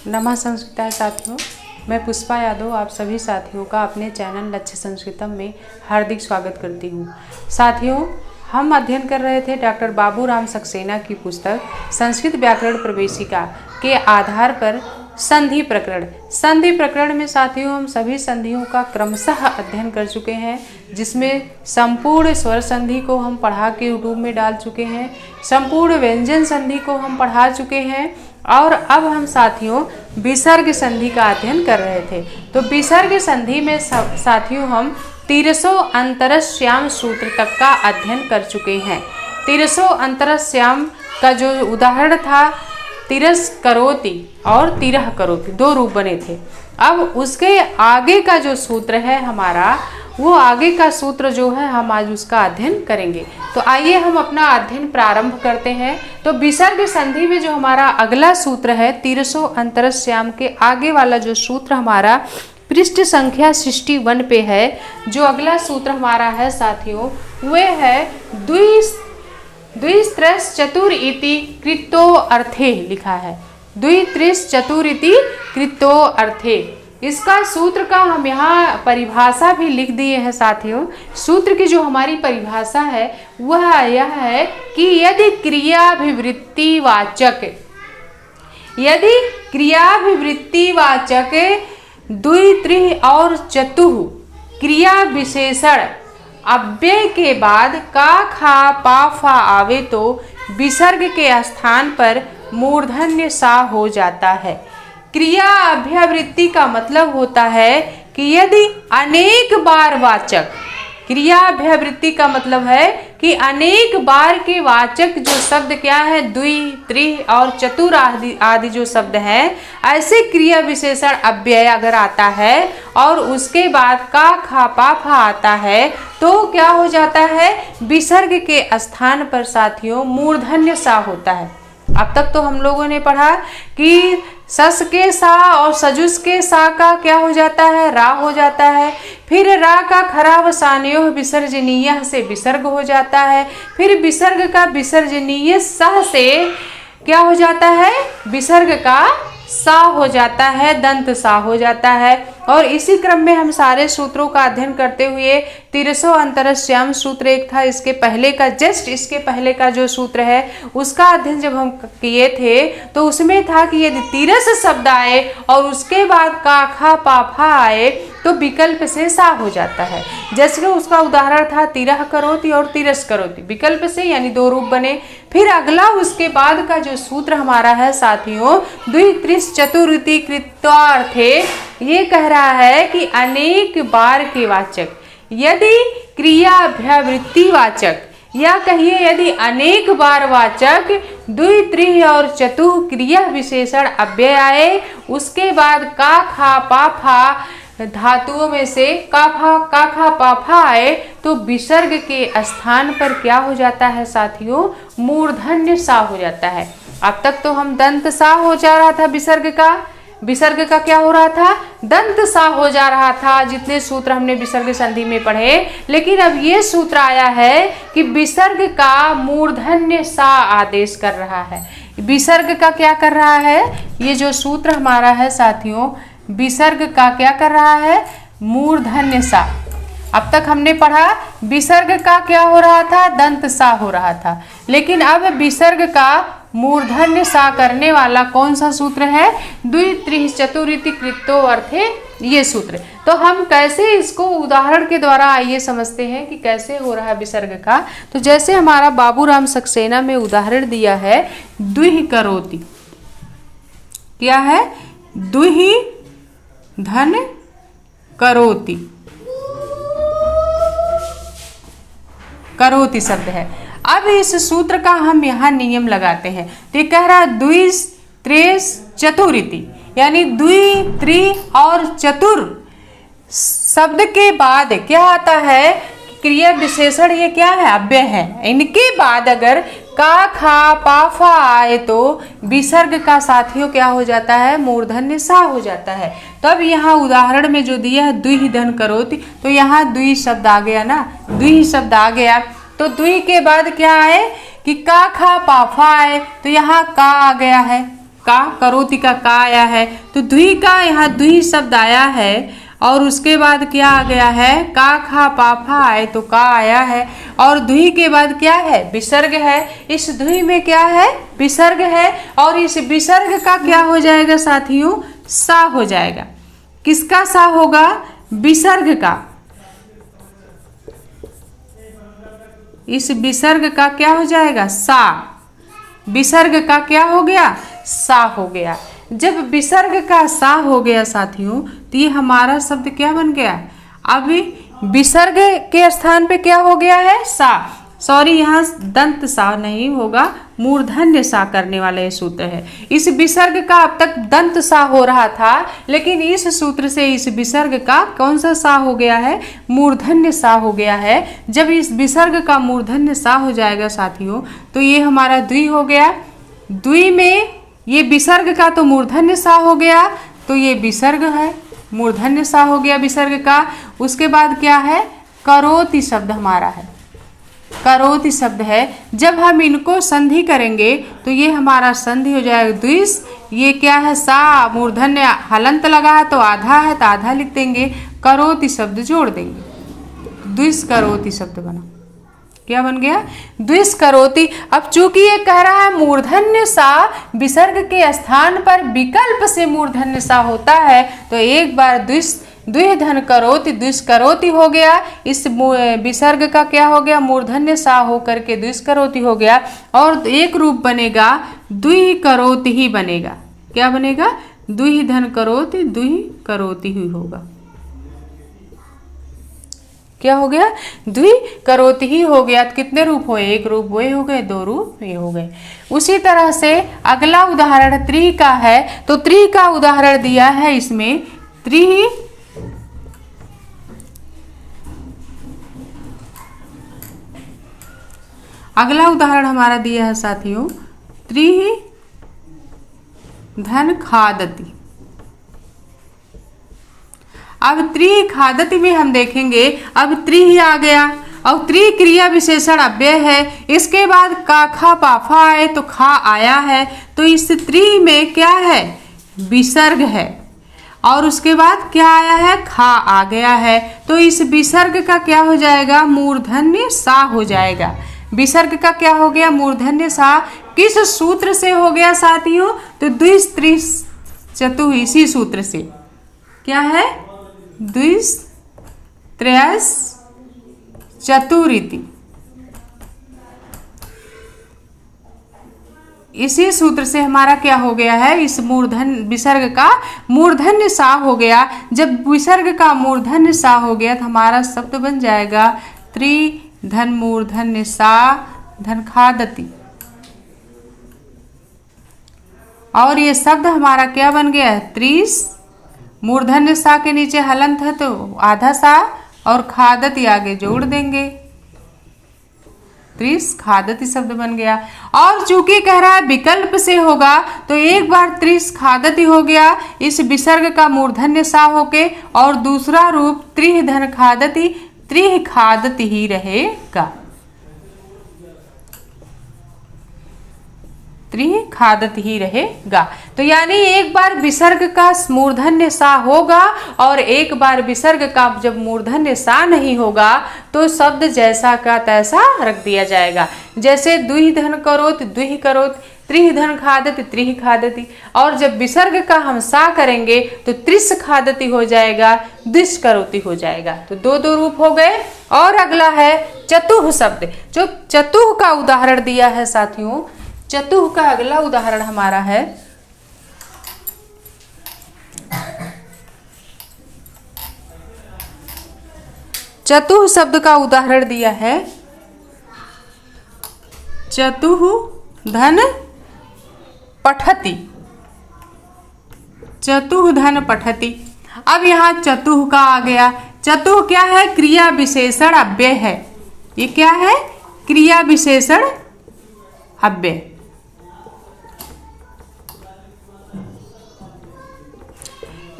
नमः संस्कृताय साथियों, मैं पुष्पा यादव आप सभी साथियों का अपने चैनल लक्ष्य संस्कृतम में हार्दिक स्वागत करती हूँ। साथियों, हम अध्ययन कर रहे थे डॉक्टर बाबूराम सक्सेना की पुस्तक संस्कृत व्याकरण प्रवेशिका के आधार पर संधि प्रकरण में साथियों हम सभी संधियों का क्रमशः अध्ययन कर चुके हैं, जिसमें संपूर्ण स्वर संधि को हम पढ़ा के यूट्यूब में डाल चुके हैं, संपूर्ण व्यंजन संधि को हम पढ़ा चुके हैं और अब हम साथियों विसर्ग संधि का अध्ययन कर रहे थे। तो विसर्ग संधि में साथियों हम तिरसो अंतरश्याम सूत्र तक का अध्ययन कर चुके हैं। तिरसो अंतरश्याम का जो उदाहरण था तिरस करोति और तिरह करोति, दो रूप बने थे। अब उसके आगे का जो सूत्र है हमारा, वो आगे का सूत्र जो है हम आज उसका अध्ययन करेंगे। तो आइए हम अपना अध्ययन प्रारंभ करते हैं। तो विसर्ग संधि में जो हमारा अगला सूत्र है तिरसो अंतरश्याम के आगे वाला जो सूत्र हमारा पृष्ठ संख्या 61 पे है, जो अगला सूत्र हमारा है साथियों वह है द्विस्त्रस चतुर इति कृतो अर्थे लिखा है। द्वित्रिश चतुर इति कृतो अर्थे, इसका सूत्र का हम यहाँ परिभाषा भी लिख दिए हैं साथियों। सूत्र की जो हमारी परिभाषा है वह यह है कि यदि क्रियाभिवृत्तिवाचक द्वि त्रिह और चतुः क्रिया विशेषण अव्यय के बाद का खा पा फा आवे तो विसर्ग के स्थान पर मूर्धन्य सा हो जाता है। क्रिया अभ्यावृत्ति का मतलब होता है कि यदि अनेक बार वाचक, क्रिया अभ्यावृत्ति का मतलब है कि अनेक बार के वाचक जो शब्द क्या है द्वि त्रिह और चतुर आदि जो शब्द हैं, ऐसे क्रिया विशेषण अव्यय अगर आता है और उसके बाद का खा पा फा आता है तो क्या हो जाता है, विसर्ग के स्थान पर साथियों मूर्धन्य सा होता है। अब तक तो हम लोगों ने पढ़ा कि सस के सा और सजुस के सा का क्या हो जाता है, रा हो जाता है। फिर रा का खराब सान्योह विसर्जनीय से विसर्ग हो जाता है। फिर विसर्ग का विसर्जनीय सह से क्या हो जाता है, विसर्ग का सा हो जाता है, दंत सा हो जाता है। और इसी क्रम में हम सारे सूत्रों का अध्ययन करते हुए तिरसो अंतरश्याम सूत्र एक था, इसके पहले का इसके पहले का जो सूत्र है उसका अध्ययन जब हम किए थे तो उसमें था कि यदि तिरस शब्द आए और उसके बाद का खा पा फा आए तो विकल्प से सा हो जाता है। जैसे कि उसका उदाहरण था तिरह करोति और तिरस करोति, विकल्प से यानी दो रूप बने। फिर अगला उसके बाद का जो सूत्र हमारा है साथियों द्वित्रिश चतुरिति कृत्वार्थे, ये कह रहा है कि अनेक बार के वाचक, यदि क्रियाभ्यावृत्ति वाचक या कहिए यदि अनेक बार वाचक द्वि त्रिह और चतुः क्रिया विशेषण अव्यय आए, उसके बाद का खा पा फा धातुओं में से का खा पा फा आए तो विसर्ग के स्थान पर क्या हो जाता है साथियों, मूर्धन्य सा हो जाता है। अब तक तो हम दंत सा हो जा रहा था, विसर्ग का क्या हो रहा था, दंत सा हो जा रहा था, जितने सूत्र हमने विसर्ग संधि में पढ़े। लेकिन अब ये सूत्र आया है कि विसर्ग का मूर्धन्य सा आदेश कर रहा है। विसर्ग का क्या कर रहा है, ये जो सूत्र हमारा है साथियों विसर्ग का क्या कर रहा है, मूर्धन्य सा। अब तक हमने पढ़ा विसर्ग का क्या हो रहा था, दंत सा हो रहा था, लेकिन अब विसर्ग का मूर्धन्य सा करने वाला कौन सा सूत्र है, द्वि त्रिह चतुरिति कृतो अर्थे, ये सूत्र। तो हम कैसे इसको उदाहरण के द्वारा आइए समझते हैं कि कैसे हो रहा है विसर्ग का। तो जैसे हमारा बाबूराम सक्सेना में उदाहरण दिया है द्विह करोति, क्या है, द्विह धन करोति, करोति शब्द है। अब इस सूत्र का हम यहाँ नियम लगाते हैं। तो ये कह रहा है द्वि त्रिश चतुरिति, यानी द्वि त्रि और चतुर शब्द के बाद क्या आता है, क्रिया विशेषण ये क्या है, अव्यय है। इनके बाद अगर का खा पा फा आए तो विसर्ग का साथियों क्या हो जाता है, मूर्धन्य सा हो जाता है। तो अब यहाँ उदाहरण में जो दिया है द्वि धन करोति, तो यहाँ द्वि शब्द आ गया ना, द्वि शब्द आ गया। तो द्वि के बाद क्या आए कि का खा पा फा आए, तो यहाँ का आ गया है। का, करोति का आया है, तो द्वि का यहाँ द्वि शब्द आया है और उसके बाद क्या आ गया है, का खा पाफा आए तो का आया है और द्वि के बाद क्या है, विसर्ग है। इस द्वि में क्या है, विसर्ग है और इस विसर्ग का क्या हो जाएगा साथियों, सा हो जाएगा। किसका सा होगा, विसर्ग का। इस विसर्ग का क्या हो जाएगा, सा। विसर्ग का क्या हो गया, सा हो गया। जब विसर्ग का सा हो गया साथियों तो ये हमारा शब्द क्या बन गया, अभी विसर्ग के स्थान पे क्या हो गया है, सा। सॉरी, यहाँ दंत सा नहीं होगा, मूर्धन्य सा करने वाला ये सूत्र है। इस विसर्ग का अब तक दंत सा हो रहा था, लेकिन इस सूत्र से इस विसर्ग का कौन सा सा हो गया है, मूर्धन्य सा हो गया है। जब इस विसर्ग का मूर्धन्य सा हो जाएगा साथियों तो ये हमारा द्वि हो गया। द्वि में ये विसर्ग का तो मूर्धन्य सा हो गया, तो ये विसर्ग है, मूर्धन्य सा हो गया विसर्ग का। उसके बाद क्या है, करोति शब्द हमारा है, करोति शब्द है। जब हम इनको संधि करेंगे तो ये हमारा संधि हो जाएगा द्विस। ये क्या है, सा मूर्धन्य हलंत लगा है तो आधा है तो आधा लिख देंगे, करोति शब्द जोड़ देंगे, द्विस करोति शब्द बना। क्या बन गया, द्विस करोति। अब चूंकि ये कह रहा है मूर्धन्य सा विसर्ग के स्थान पर विकल्प से मूर्धन्य सा होता है, तो एक बार द्विधन करोति, द्विस करोति हो गया। इस विसर्ग का क्या हो गया, मूर्धन्य सा होकर के द्विस करोति हो गया और एक रूप बनेगा द्वि करोति ही बनेगा। क्या बनेगा, द्विधन करोति, द्वि करोति ही होगा। क्या हो गया, द्वि करोति ही हो गया। तो कितने रूप हुए, एक रूप वो हो गए, दो रूप ये हो गए। उसी तरह से अगला उदाहरण त्रि का है, तो त्रि का उदाहरण दिया है इसमें, त्रि अगला उदाहरण हमारा दिया है साथियों, त्रि धन खादति। अब त्रि खादति में हम देखेंगे, अब त्रि ही आ गया और त्रि क्रिया विशेषण अव्यय है। इसके बाद का खा पाफा आए तो खा आया है, तो इस त्रि में क्या है, विसर्ग है और उसके बाद क्या आया है, खा आ गया है। तो इस विसर्ग का क्या हो जाएगा, मूर्धन्य सा हो जाएगा। विसर्ग का क्या हो गया, मूर्धन्य सा। किस सूत्र से हो गया साथियों, तो द्विस त्रिस चतु, इसी सूत्र से। क्या है, द्विस त्रयस चतुरिति, इसी सूत्र से हमारा क्या हो गया है, इस मूर्धन्य विसर्ग का मूर्धन्य सा हो गया। जब विसर्ग का मूर्धन्य सा हो गया तो हमारा शब्द बन जाएगा त्रि धन मूर्धन्य सा धन खादति। और ये शब्द हमारा क्या बन गया है, त्रिस, मूर्धन्य सा के नीचे हलंत है तो आधा सा और खादति आगे जोड़ देंगे, त्रिस खादति शब्द बन गया। और चूंकि कह रहा है विकल्प से होगा तो एक बार त्रिस खादति हो गया इस विसर्ग का मूर्धन्य सा होके, और दूसरा रूप त्रिह धन खादति, त्रिह खादति ही रहेगा, त्रिह खादति ही रहेगा। तो यानी एक बार विसर्ग का मूर्धन्य सा होगा और एक बार विसर्ग का जब मूर्धन्य सा नहीं होगा तो शब्द जैसा का तैसा रख दिया जाएगा। जैसे द्विधन करोति, द्विह करोति, त्रिह धन खादति, त्रिह खादति। और जब विसर्ग का हम सा करेंगे तो त्रिस खादति हो जाएगा, द्विस करोति हो जाएगा। तो दो दो रूप हो गए। और अगला है चतुः शब्द, जो चतुः का उदाहरण दिया है साथियों। चतुः का अगला उदाहरण हमारा है चतुः शब्द का उदाहरण दिया है चतुः धन पठति, चतुः धन पठति। अब यहाँ चतुः का आ गया। चतुः क्या है, क्रिया विशेषण अव्यय है। ये क्या है, क्रिया विशेषण अव्यय।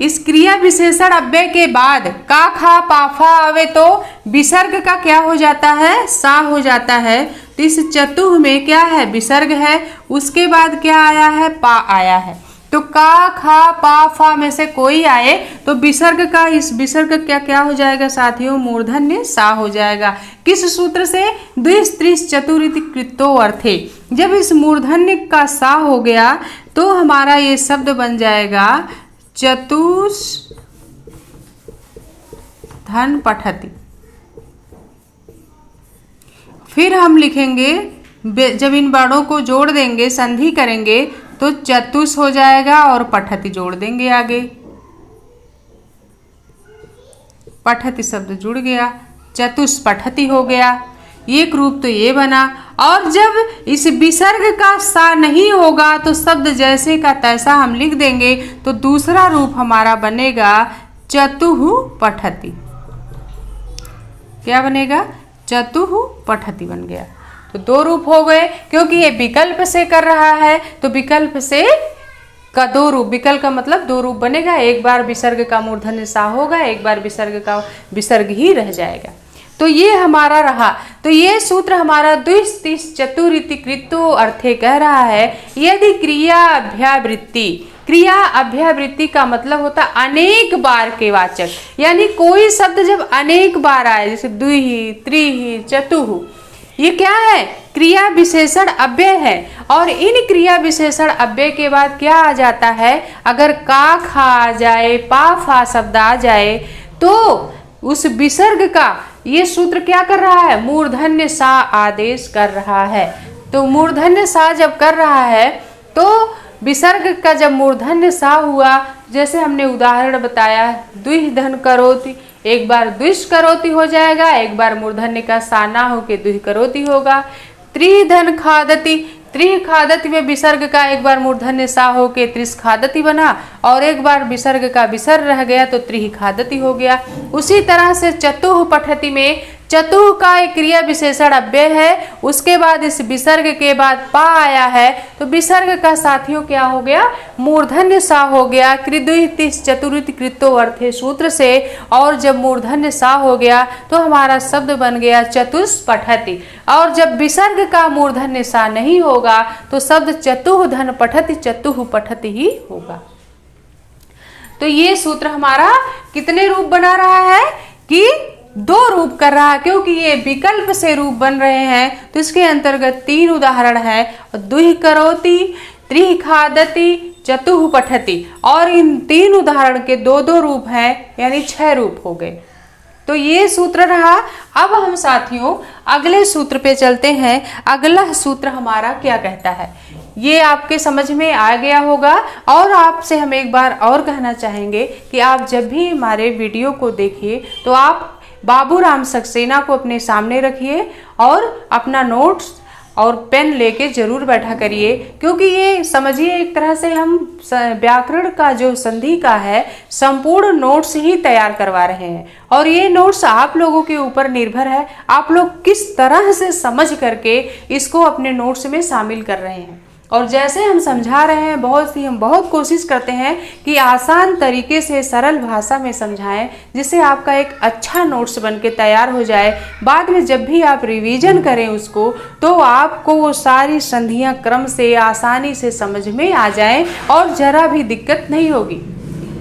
इस क्रिया विशेषण अव्यय के बाद का खा पाफा आवे तो विसर्ग का क्या हो जाता है, सा हो जाता है। तो इस चतुः में क्या है, विसर्ग है, उसके बाद क्या आया है, पा आया है। तो का खा पा फा में से कोई आए तो विसर्ग का, इस विसर्ग क्या क्या हो जाएगा साथियों, मूर्धन्य सा हो जाएगा। किस सूत्र से, द्विस त्रिस चतुरिति कृतो अर्थे। जब इस मूर्धन्य का सा हो गया तो हमारा ये शब्द बन जाएगा चतुष धन पठति। फिर हम लिखेंगे, जब इन वर्णों को जोड़ देंगे, संधि करेंगे तो चतुष हो जाएगा और पठति जोड़ देंगे आगे। पठति शब्द जुड़ गया, चतुष पठति हो गया। एक रूप तो ये बना। और जब इस विसर्ग का सा नहीं होगा तो शब्द जैसे का तैसा हम लिख देंगे, तो दूसरा रूप हमारा बनेगा चतुः पठति। क्या बनेगा, चतुः पठति बन गया। तो दो रूप हो गए, क्योंकि ये विकल्प से कर रहा है तो विकल्प से का दो रूप, विकल्प का मतलब दो रूप बनेगा। एक बार विसर्ग का मूर्धन्य सा होगा, एक बार विसर्ग का विसर्ग ही रह जाएगा। तो ये हमारा रहा। तो ये सूत्र हमारा द्विस त्रिस चतुरिति कृतो अर्थे कह रहा है, यदि क्रिया अभ्यावृत्ति, क्रिया अभ्यावृत्ति का मतलब होता अनेक बार के वाचक, यानी कोई शब्द जब अनेक बार आए, जैसे द्विहि त्रिहि चतुः, ये क्या है, क्रिया विशेषण अव्यय है। और इन क्रिया विशेषण अव्यय के बाद क्या आ जाता है, अगर का खा आ जाए, पा फा शब्द आ जाए तो उस विसर्ग का ये सूत्र क्या कर रहा है, मूर्धन्य सा आदेश कर रहा है। तो मूर्धन्य सा जब कर रहा है तो विसर्ग का जब मूर्धन्य सा हुआ, जैसे हमने उदाहरण बताया, द्विह धन करोति, एक बार द्विष करोति हो जाएगा, एक बार मूर्धन्य का सा ना होके द्विह करोति होगा। त्रिधन खादति, त्रिह खादति में विसर्ग का एक बार मूर्धन्य सा होके त्रिस खादति बना, और एक बार विसर्ग का विसर्ग रह गया तो त्रिह खादति हो गया। उसी तरह से चतुः पठति में चतुः का एक क्रिया विशेषण अव्यय है, उसके बाद इस विसर्ग के बाद पा आया है तो विसर्ग का साथियों क्या हो गया, मूर्धन्य सा हो गया। कृद्वितिस चतुरिति कृतो अर्थे सूत्र से। और जब मूर्धन्य सा हो गया तो हमारा शब्द बन गया चतुष पठति। और जब विसर्ग का मूर्धन्य सा नहीं होगा तो शब्द चतुः धन पठति, चतुः पठति ही होगा। तो ये सूत्र हमारा कितने रूप बना रहा है कि दो रूप कर रहा है, क्योंकि ये विकल्प से रूप बन रहे हैं। तो इसके अंतर्गत तीन उदाहरण है, द्विह करोति, त्रिह खादति, चतुः पठति। और इन तीन उदाहरण के दो दो रूप हैं, यानी 6 रूप हो गए। तो ये सूत्र रहा। अब हम साथियों अगले सूत्र पे चलते हैं। अगला सूत्र हमारा क्या कहता है, ये आपके समझ में आ गया होगा। और आपसे हम एक बार और कहना चाहेंगे कि आप जब भी हमारे वीडियो को देखिए तो आप बाबूराम सक्सेना को अपने सामने रखिए और अपना नोट्स और पेन लेके जरूर बैठा करिए, क्योंकि ये समझिए एक तरह से हम व्याकरण का जो संधि का है संपूर्ण नोट्स ही तैयार करवा रहे हैं। और ये नोट्स आप लोगों के ऊपर निर्भर है, आप लोग किस तरह से समझ करके इसको अपने नोट्स में शामिल कर रहे हैं। और जैसे हम समझा रहे हैं, हम बहुत कोशिश करते हैं कि आसान तरीके से सरल भाषा में समझाएं, जिससे आपका एक अच्छा नोट्स बन के तैयार हो जाए। बाद में जब भी आप रिवीजन करें उसको, तो आपको वो सारी संधियां क्रम से आसानी से समझ में आ जाएं और जरा भी दिक्कत नहीं होगी।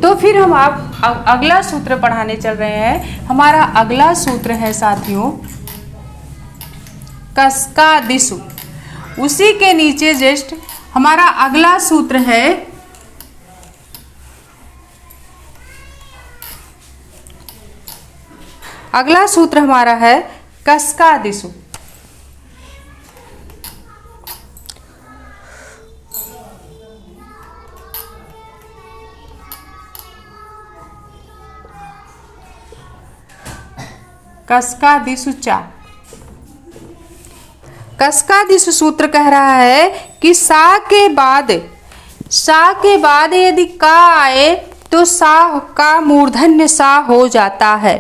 तो फिर हम आप अगला सूत्र पढ़ाने चल रहे हैं। हमारा अगला सूत्र है साथियों कस्कादिषु। उसी के नीचे जस्ट हमारा अगला सूत्र है हमारा है कस्कादिषु। कस्कादिषु चा। कस्कादिषु सूत्र कह रहा है कि सा के बाद यदि का आए तो सा का मूर्धन्य सा हो जाता है।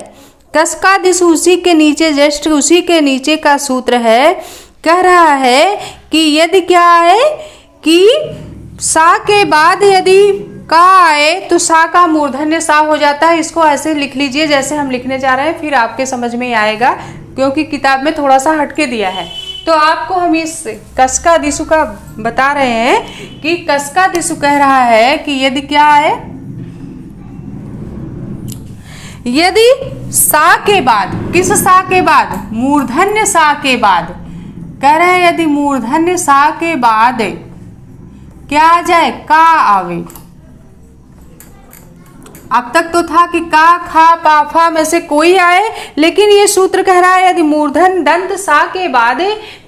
कस्कादिषु उसी के नीचे जस्ट उसी के नीचे का सूत्र है, कह रहा है कि यदि क्या है कि सा के बाद यदि का आए तो सा का मूर्धन्य सा हो जाता है। इसको ऐसे लिख लीजिए जैसे हम लिखने जा रहे हैं, फिर आपके समझ में आएगा, क्योंकि किताब में थोड़ा सा हटके दिया है। तो आपको हम इस कसका दिशु का बता रहे हैं कि कसका दिशु कह रहा है कि यदि क्या है, यदि सा के बाद, किस सा के बाद, मूर्धन्य सा के बाद, कह रहे हैं यदि मूर्धन्य सा के बाद क्या आ जाए, का आवे। अब तक तो था कि का खा पा फा में से कोई आए, लेकिन ये सूत्र कह रहा है यदि मूर्धन दंत सा के बाद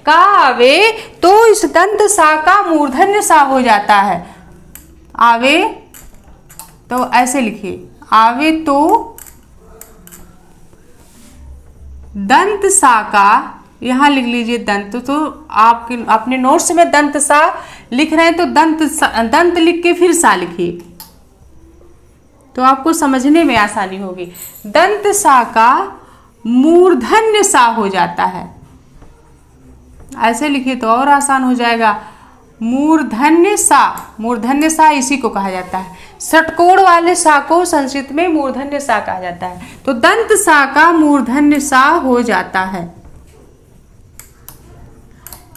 का आवे तो इस दंत सा का मूर्धन्य सा हो जाता है। आवे तो ऐसे लिखिए, आवे तो दंत सा का, यहां लिख लीजिए दंत, तो आपके अपने नोट्स में दंत सा लिख रहे हैं तो दंत लिख के फिर सा लिखिए, तो आपको समझने में आसानी होगी। दंत सा का मूर्धन्य सा हो जाता है, ऐसे लिखिए तो और आसान हो जाएगा। मूर्धन्य सा, मूर्धन्य सा इसी को कहा जाता है, षटकोण वाले सा को संस्कृत में मूर्धन्य सा कहा जाता है। तो दंत सा का मूर्धन्य सा हो जाता है।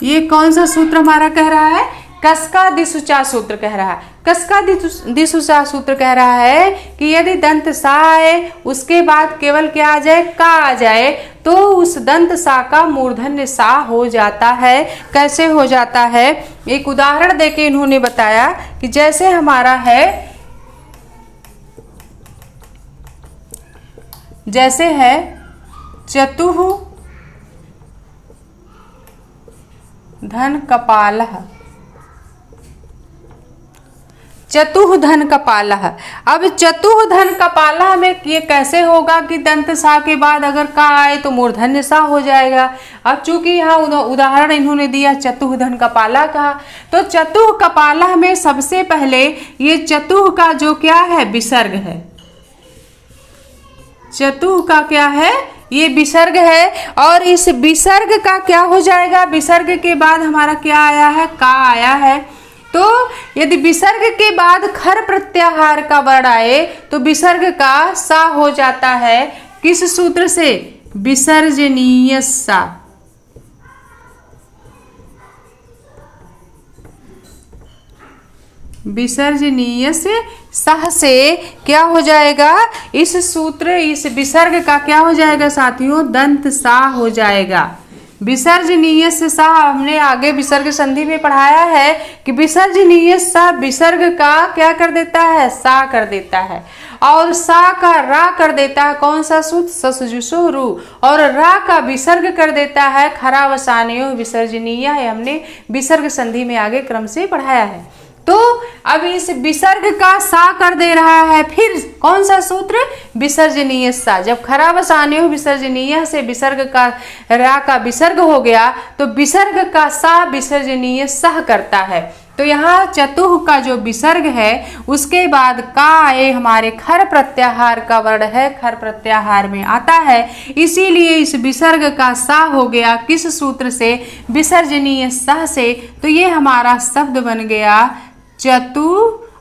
ये कौन सा सूत्र हमारा कह रहा है, कसका दिशुचा सूत्र कह रहा है। कसका दिशुचा सूत्र कह रहा है कि यदि दंत सा आए उसके बाद केवल क्या आ जाए, का आ जाए, तो उस दंत सा का मूर्धन्य सा हो जाता है। कैसे हो जाता है, एक उदाहरण देके इन्होंने बताया कि जैसे हमारा है, जैसे है चतुः धन कपालः, चतुः धन कपालः। अब चतुः धन कपालः में ये कैसे होगा कि दंत सा के बाद अगर का आए तो मूर्धन्य सा हो जाएगा। अब चूंकि यहाँ उदाहरण इन्होंने दिया चतुः धन कपालः का, तो चतुः कपालः में सबसे पहले ये चतुः का जो क्या है, विसर्ग है। चतुः का क्या है, ये विसर्ग है, और इस विसर्ग का क्या हो जाएगा, विसर्ग के बाद हमारा क्या आया है, का आया है। तो यदि विसर्ग के बाद खर प्रत्याहार का वर्ण आए तो विसर्ग का सा हो जाता है। किस सूत्र से, विसर्जनीय सा। विसर्जनीय से सह से क्या हो जाएगा, इस सूत्र, इस विसर्ग का क्या हो जाएगा साथियों, दंत सा हो जाएगा। विसर्जनीय से सा हमने आगे विसर्ग संधि में पढ़ाया है कि विसर्जनीय सा विसर्ग का क्या कर देता है, सा कर देता है, और सा का रा कर देता है। कौन सा सूत्र, ससजुसो रु, और रा का विसर्ग कर देता है खरावसानयो विसर्जनीय है। हमने विसर्ग संधि में आगे क्रम से पढ़ाया है। तो अब इस विसर्ग का सा कर दे रहा है, फिर कौन सा सूत्र, विसर्जनीय सा। जब खरावसान्यो विसर्जनीय से विसर्ग का रा का विसर्ग हो गया तो विसर्ग का सा विसर्जनीय सह करता है। तो यहाँ चतुः का जो विसर्ग है उसके बाद का आए हमारे खर प्रत्याहार का वर्ण है, खर प्रत्याहार में आता है, इसीलिए इस विसर्ग का सा हो गया। किस सूत्र से, विसर्जनीय सह से। तो ये हमारा शब्द बन गया चतु।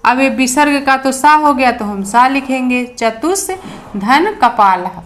अब ये विसर्ग का तो सा हो गया तो हम सा लिखेंगे, चतुष धन कपालः।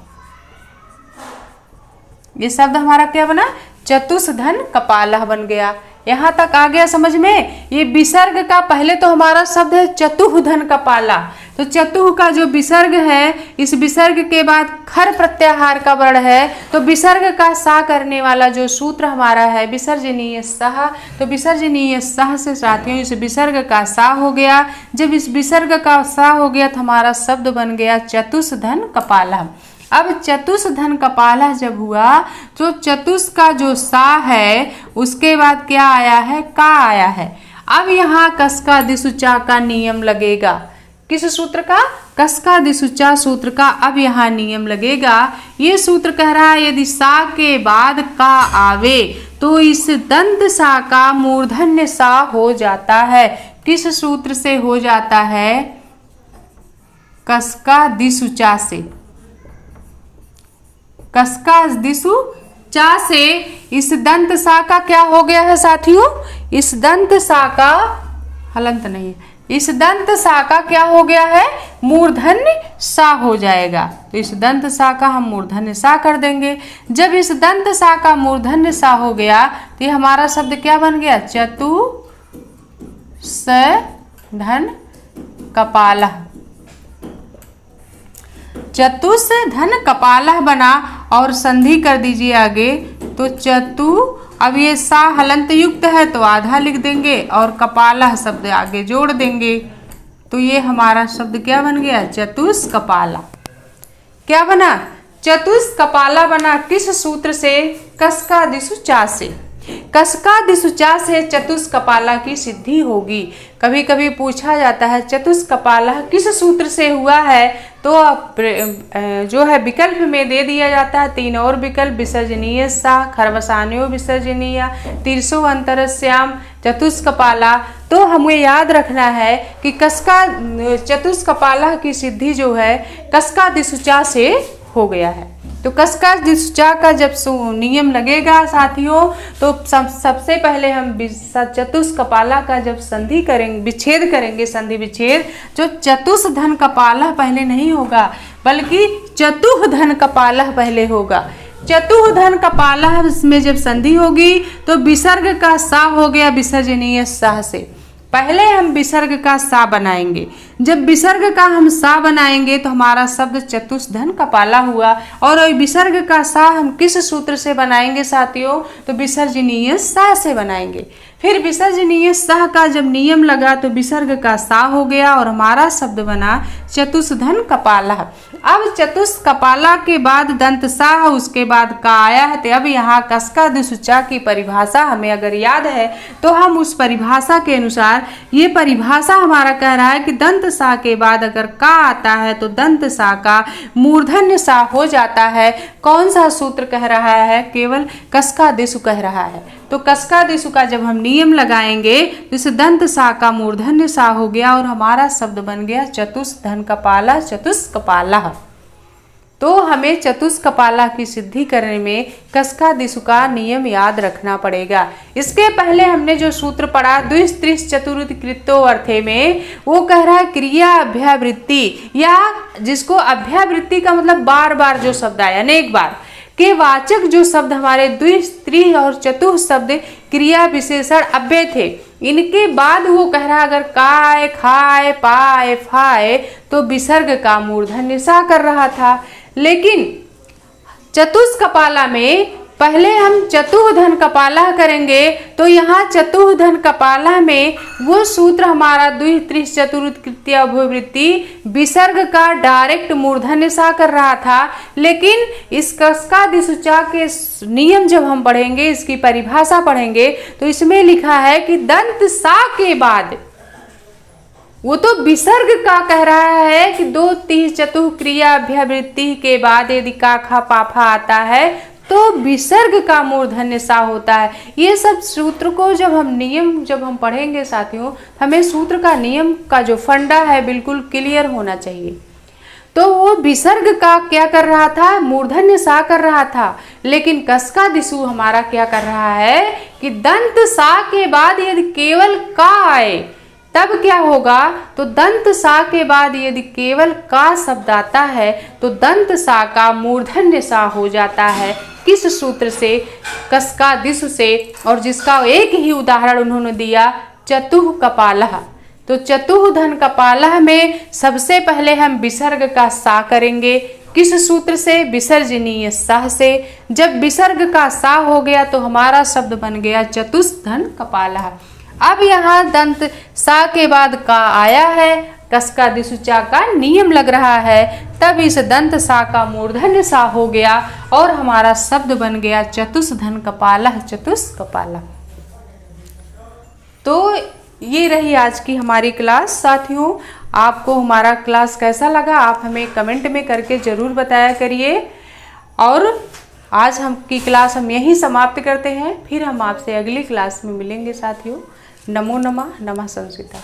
ये शब्द हमारा क्या बना, चतुष धन कपालः बन गया। यहाँ तक आ गया समझ में। ये विसर्ग का पहले तो हमारा शब्द है चतुः धन कपाला, तो चतुः का जो विसर्ग है, इस विसर्ग के बाद खर प्रत्याहार का वर्ण है, तो विसर्ग का सा करने वाला जो सूत्र हमारा है विसर्जनीय सह। तो विसर्जनीय सह से साथियों इस विसर्ग का सा हो गया। जब इस विसर्ग का सा हो गया तो हमारा शब्द बन गया चतुष धन कपालः। अब चतुष धन कपालः जब हुआ तो चतुष का जो सा है उसके बाद क्या आया है, का आया है। अब यहाँ कसका दिशुचा का नियम लगेगा। किस सूत्र का, कसका दिशुचा सूत्र का अब यहाँ नियम लगेगा। ये सूत्र कह रहा है यदि सा के बाद का आवे तो इस दंत सा का मूर्धन्य सा हो जाता है। किस सूत्र से हो जाता है, कसका दिशुचा से। कसका दिशु चा से इस दंत सा का क्या हो गया है साथियों, इस दंत सा का हलंत नहीं है, इस दंत सा का क्या हो गया है, मूर्धन्य सा हो जाएगा। तो इस दंत सा का हम मूर्धन्य सा कर देंगे। जब इस दंत सा का मूर्धन्य सा हो गया तो ये हमारा शब्द क्या बन गया, चतुस्धन कपालः। चतुस्धन कपालः बना और संधि कर दीजिए आगे। तो चतु, अब ये सा हलंत युक्त है तो आधा लिख देंगे और कपालः शब्द आगे जोड़ देंगे। तो ये हमारा शब्द क्या बन गया, चतुष्कपाला। क्या बना, चतुष्कपाला बना। किस सूत्र से, कस्कादिषु चा से। कस्कादिषु चा से चतुष्कपाला की सिद्धि होगी। कभी कभी पूछा जाता है चतुष्कपाला किस सूत्र से हुआ है, तो जो है विकल्प में दे दिया जाता है 3 और विकल्प, विसर्जनीय सा, खरवसान्यो विसर्जनीय, तीर्षो अंतरस्याम, चतुष्कपाला। तो हमें याद रखना है कि चतुष्कपाला की सिद्धि जो है कस्कादिषु चा से हो गया है। तो कस्कादिषु चा का जब नियम लगेगा साथियों, तो सबसे पहले हम चतुष्कपाला का जब संधि करेंगे, विच्छेद करेंगे, संधि विच्छेद, जो चतुष्धन कपालः पहले नहीं होगा बल्कि चतुर्धन कपालः पहले होगा। चतुर्धन कपालः में जब संधि होगी तो विसर्ग का सा हो गया विसर्जनीय सा से। पहले हम विसर्ग का सा बनाएंगे। जब विसर्ग का हम सा बनाएंगे तो हमारा शब्द चतुष्धन कपाला हुआ। और विसर्ग का सा हम किस सूत्र से बनाएंगे साथियों, तो विसर्जनीय सा से बनाएंगे। फिर विसर्जनीय सा का जब नियम लगा तो विसर्ग का सा हो गया और हमारा शब्द बना चतुष्धन कपाला। अब चतुष्कपाला के बाद दंत सा, उसके बाद का आया है। तो अब यहाँ कस्कादिषु चा की परिभाषा हमें अगर याद है तो हम उस परिभाषा के अनुसार, ये परिभाषा हमारा कह रहा है कि दंत सा के बाद अगर का आता है तो दंत सा का मूर्धन्य सा हो जाता है। कौन सा सूत्र कह रहा है, केवल कस्कादिषु कह रहा है। तो कस्कादिषु का जब हम नियम लगाएंगे तो इस दंत सा का मूर्धन्य सा हो गया और हमारा शब्द बन गया चतुष्धन कपाला, चतुष्कपाला। तो हमें चतुष्कपाला की सिद्धि करने में कस्कादिषु का नियम याद रखना पड़ेगा। इसके पहले हमने जो सूत्र पढ़ा द्विस्त्रिश चतुर्थ कृतो अर्थे में, वो कह रहा है क्रिया अभ्यावृत्ति, या जिसको अभ्यावृत्ति का मतलब बार बार जो शब्द आए, अनेक बार के वाचक जो शब्द हमारे द्वि और चतुः शब्द क्रिया विशेषण अव्यय थे, इनके बाद वो कह रहा अगर काय, खाए, पाए, फाए तो विसर्ग का मूर्धन्य सा कर रहा था। लेकिन चतुष्कपाला में पहले हम चतुर्धन कपाला करेंगे। तो यहाँ चतुर्धन कपाला में वो सूत्र हमारा द्विस्त्रिश चतुर्थ कृत्य अभ्यावृत्ति विसर्ग का डायरेक्ट मूर्धन्य सा कर रहा था। लेकिन इस कस्कादिषु चा के नियम जब हम पढ़ेंगे, इसकी परिभाषा पढ़ेंगे, तो इसमें लिखा है कि दंत सा के बाद, वो तो विसर्ग का कह रहा है कि 2 3 चतुः क्रिया अभ्यावृत्ति के बाद यदि का खा पाफा आता है तो विसर्ग का मूर्धन्य सा होता है। ये सब सूत्र को जब हम पढ़ेंगे साथियों, हमें सूत्र का नियम का जो फंडा है बिल्कुल क्लियर होना चाहिए। तो वो विसर्ग का क्या कर रहा था, मूर्धन्य सा कर रहा था। लेकिन कस्कादिषु हमारा क्या कर रहा है कि दंत सा के बाद यदि केवल का आए तब क्या होगा, तो दंत सा के बाद यदि केवल का शब्द आता है तो दंत सा का मूर्धन्य सा हो जाता है। किस सूत्र से, कस्कादिषु से, और जिसका एक ही उदाहरण उन्होंने दिया चतुः कपालः। तो चतुर्धन कपालः में सबसे पहले हम विसर्ग का सा करेंगे। किस सूत्र से, विसर्जनीय सा से। जब विसर्ग का सा हो गया तो हमारा शब्द बन गया चतुष्धन कपालः। अब यहाँ दंत सा के बाद का आया है, कस्कादिषु चा का नियम लग रहा है, तब इस दंत सा का मूर्धन्य सा हो गया और हमारा शब्द बन गया चतुष्धन कपालः, चतुष्कपाला। तो ये रही आज की हमारी क्लास। साथियों, आपको हमारा क्लास कैसा लगा आप हमें कमेंट में करके ज़रूर बताया करिए। और आज हम की क्लास हम यहीं समाप्त करते हैं, फिर हम आपसे अगली क्लास में मिलेंगे साथियों। नमो नमः, नमः संस्कृता।